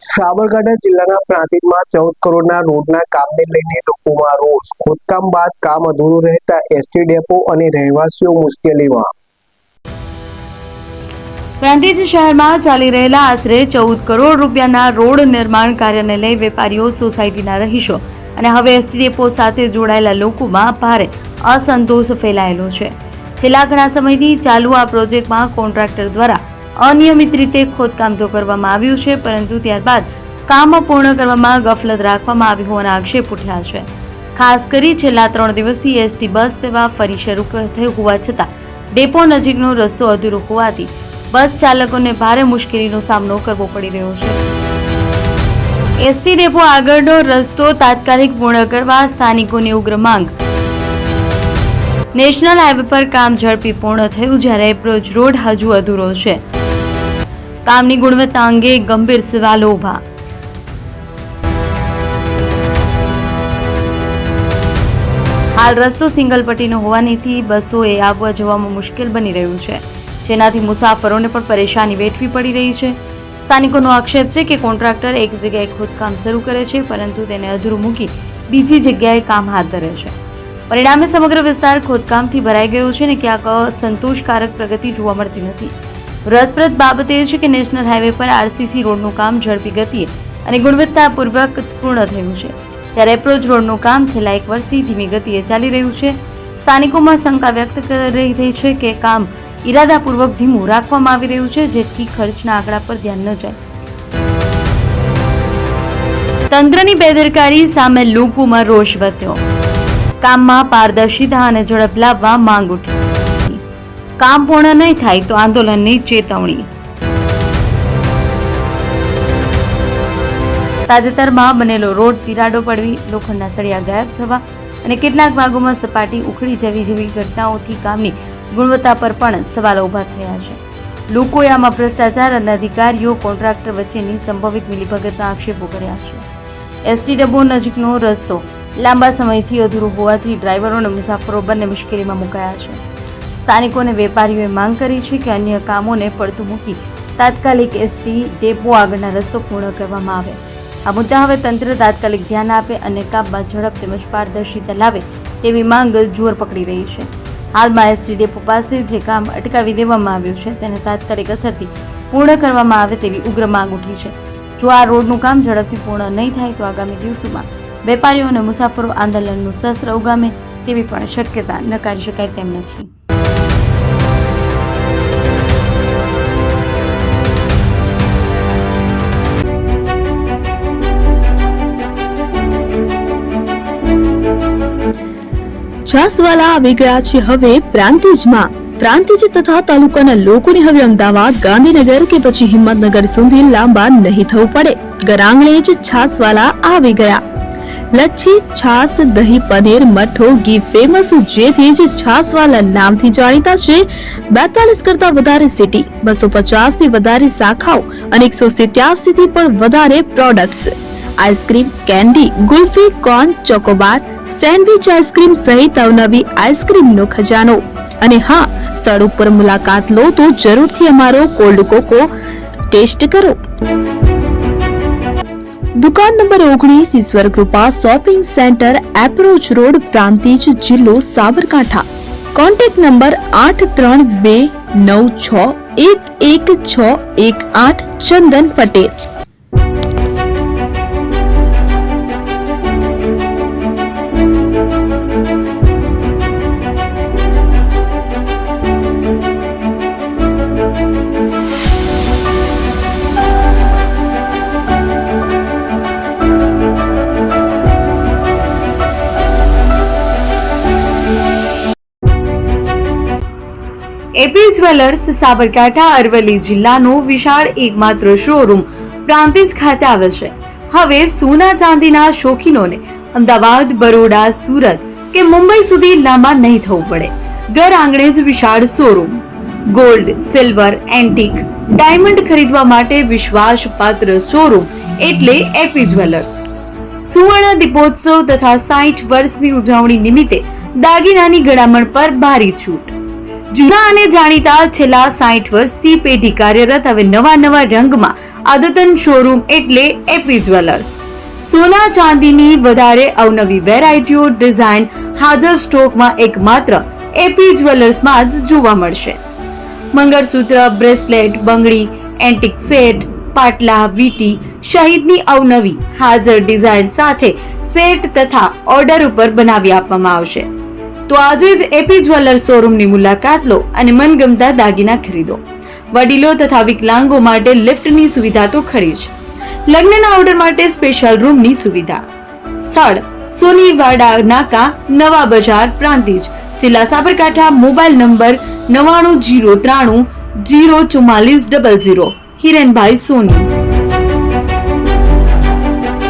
સાબરકાંઠા જિલ્લાના પ્રાંતિજમાં 14 કરોડના રોડના કામને લઈને લોકોમાં રોષ. ખોદકામ બાદ કામ અધૂરું રહેતા એસટી ડેપો અને રહેવાસીઓ મુશ્કેલીમાં. પ્રાંતિજ શહેરમાં ચાલી રહેલા આશરે 14 કરોડ રૂપિયાના રોડ નિર્માણ કાર્યને લઈ વેપારીઓ, સોસાયટીના રહીશો અને હવે એસટી ડેપો સાથે જોડાયેલા લોકોમાં ભારે અસંતોષ ફેલાયેલો છે. છેલ્લા ઘણા સમયથી ચાલુ આ પ્રોજેક્ટમાં કોન્ટ્રાક્ટર દ્વારા અનિયમિત રીતે ખોદકામ તો કરવામાં આવ્યું છે, પરંતુ ત્યારબાદ કામ પૂર્ણ કરવામાં ગફલત રાખવામાં આવી હોવાના આક્ષેપ ઉઠ્યા છે. ખાસ કરી છેલ્લા 3 દિવસથી એસટી બસ સેવા ફરી શરૂ થઈ હોવા છતાં ડેપો નજીકનો રસ્તો અધૂરો હોવાથી બસ ચાલકોને ભારે મુશ્કેલીનો સામનો કરવો પડી રહ્યો છે. એસટી ડેપો આગળનો રસ્તો તાત્કાલિક પૂર્ણ કરવા સ્થાનિકોની ઉગ્ર માંગ. નેશનલ હાઈવે પર કામ ઝડપી પૂર્ણ થયું, જ્યારે એપ્રોચ રોડ હજુ અધૂરો છે. કામની ગુણવત્તા અંગે ગંભીર સવાલો ઉભા. હાલ રસ્તો સિંગલ પટ્ટીનો હોવાથી બસોએ આવવા જવામાં મુશ્કેલ બની રહ્યું છે, જેનાથી મુસાફરોને પણ પરેશાની વેઠવી પડી રહી છે. સ્થાનિકોનો આક્ષેપ છે કે કોન્ટ્રાક્ટર એક જગ્યાએ ખોદકામ શરૂ કરે છે, પરંતુ તેને અધૂરું મૂકી બીજી જગ્યાએ કામ હાથ ધરે છે. પરિણામે સમગ્ર વિસ્તાર ખોદકામથી ભરાઈ ગયો છે અને ક્યાંક સંતોષકારક પ્રગતિ જોવા મળતી નથી. રસપ્રદ બાબત એ છે કે નેશનલ હાઈવે પર આરસીસી રોડનું કામ ઝડપી ગતિએ અને ગુણવત્તાપૂર્વક પૂર્ણ થયું છે, જ્યારે એપ્રોચ રોડનું કામ છેલ્લા 1 વર્ષથી ધીમી ગતિએ ચાલી રહ્યું છે. સ્થાનિકોમાં શંકા વ્યક્ત કરી રહી છે કે કામ ઇરાદાપૂર્વક ધીમું રાખવામાં આવી રહ્યું છે, જેથી ખર્ચના આંકડા પર ધ્યાન ન જાય. તંત્રની બેદરકારી સામે લોકોમાં રોષ વધ્યો. કામમાં પારદર્શિતા અને ઝડપ લાવવા માંગ ઉઠી. કામ પૂર્ણ નહીં થાય તો આંદોલનની ચેતવણી. તાજેતરમાં બનેલો રોડ તિરાડો પડવી, લોખંડના સળિયા ગાયબ થવા અને કેટલાક ભાગોમાં સપાટી ઉખડી જવી જેવી ઘટનાઓથી કામની ગુણવત્તા પર પણ સવાલો ઉભા થયા છે. લોકોએ આમાં ભ્રષ્ટાચાર અને અધિકારીઓ કોન્ટ્રાક્ટર વચ્ચેની સંભવિત મિલીભગતના આક્ષેપો કર્યા છે. એસટી ડેપો નજીકનો રસ્તો લાંબા સમયથી અધૂરો હોવાથી ડ્રાઈવરો અને મુસાફરો બંને મુશ્કેલીમાં મુકાયા છે. સ્થાનિકો અને વેપારીઓએ માંગ કરી છે કે અન્ય કામોને પડતું મૂકી તાત્કાલિક એસટી ડેપો આગળના રસ્તો પૂર્ણ કરવામાં આવે. આ મુદ્દા હવે તંત્ર તાત્કાલિક ધ્યાન આપે અને કામમાં ઝડપ તેમજ પારદર્શિતા લાવે તેવી માંગ જોર પકડી રહી છે. હાલમાં એસટી ડેપો પાસે જે કામ અટકાવી દેવામાં આવ્યું છે તેને તાત્કાલિક અસરથી પૂર્ણ કરવામાં આવે તેવી ઉગ્ર માંગ ઉઠી છે. જો આ રોડનું કામ ઝડપથી પૂર્ણ નહીં થાય તો આગામી દિવસોમાં વેપારીઓ અને મુસાફરો આંદોલનનું શસ્ત્ર ઉગામે તેવી પણ શક્યતા નકારી શકાય તેમ નથી. છાસવાલા આવી ગયા છે હવે પ્રાંતિજમાં. પ્રાંતિજ તથા તાલુકાના લોકોને હવે અમદાવાદ, ગાંધીનગર કે પછી હિંમતનગર સુધી લાંબા નહીં થવું પડે. ઘર આંગણે જ છાસવાલા આવી ગયા. લચ્છી, છાસ, દહીં, પનીર, મઠો, ઘી ફેમસ, જેથી જ છાસવાલા નામથી જાણીતા છે. 42 કરતા વધારે સિટી, 250 થી વધારે શાખાઓ અને 187 થી પણ વધારે products. Ice cream, candy, kulfi, corn, Chocobar, sandwich ice cream સહિત અવનવી આઈસ્ક્રીમનો ખજાનો. અને હા, સ્થળ ઉપર મુલાકાત લો તો જરૂરથી અમારો કોલ્ડ કોકો ટેસ્ટ કરો. દુકાન number 19, Ishwar Krupa shopping centre, approach road, Prantij, જિલ્લો Sabarkantha. Contact number 8329611618. Chandan Patel. AP jewellers Sabarkantha Aravalli જિલ્લાનો વિશાળ એકમાત્ર શોરૂમ પ્રાંતિજ ખાતે આવે છે. હવે સોના ચાંદીના શોખીનોને અમદાવાદ, બરોડા, સુરત કે મુંબઈ સુધી લાંબા નહીં થવું પડે. ઘર આંગણે જ વિશાળ showroom. Gold, silver, antique, diamond ખરીદવા માટે વિશ્વાસપાત્ર શોરૂમ એટલે એપી જ્વેલર્સ. સુવર્ણ દીપોત્સવ તથા 60 વર્ષની ઉજવણી નિમિત્તે દાગીનાની ગળામણ પર ભારી છૂટ. જૂના અને જાણીતા છેલ્લા 60 વર્ષથી પેઢી કાર્યરત હવે નવા રંગમાં અદ્યતન શોરૂમ એટલે એપી જ્વેલર્સ. સોના ચાંદીની વધારે અવનવી વેરાયટીઓ ડિઝાઇન હાજર સ્ટોકમાં એકમાત્ર એપી જ્વેલર્સમાં જ જોવા મળશે. મંગળસૂત્ર, બ્રેસલેટ, બંગડી, એન્ટિક સેટ, પાટલા, વીટી સહિતની અવનવી હાજર ડિઝાઇન સાથે સેટ તથા ઓર્ડર ઉપર બનાવી આપવામાં આવશે. તો આજે જ એપી જ્વેલર્સ શોરૂમની મુલાકાત લો અને મનગમતા દાગીના ખરીદો. વડીલો તથા વિકલાંગો માટે લિફ્ટની સુવિધા તો ખરી જ. લગ્નના ઓર્ડર માટે સ્પેશિયલ રૂમની સુવિધા. સ્થળ સોનીવાડા નાકા, નવા બજાર, પ્રાંતિજ, જિલ્લા સાબરકાંઠા. Mobile number 9903304400. હિરેનભાઈ સોની.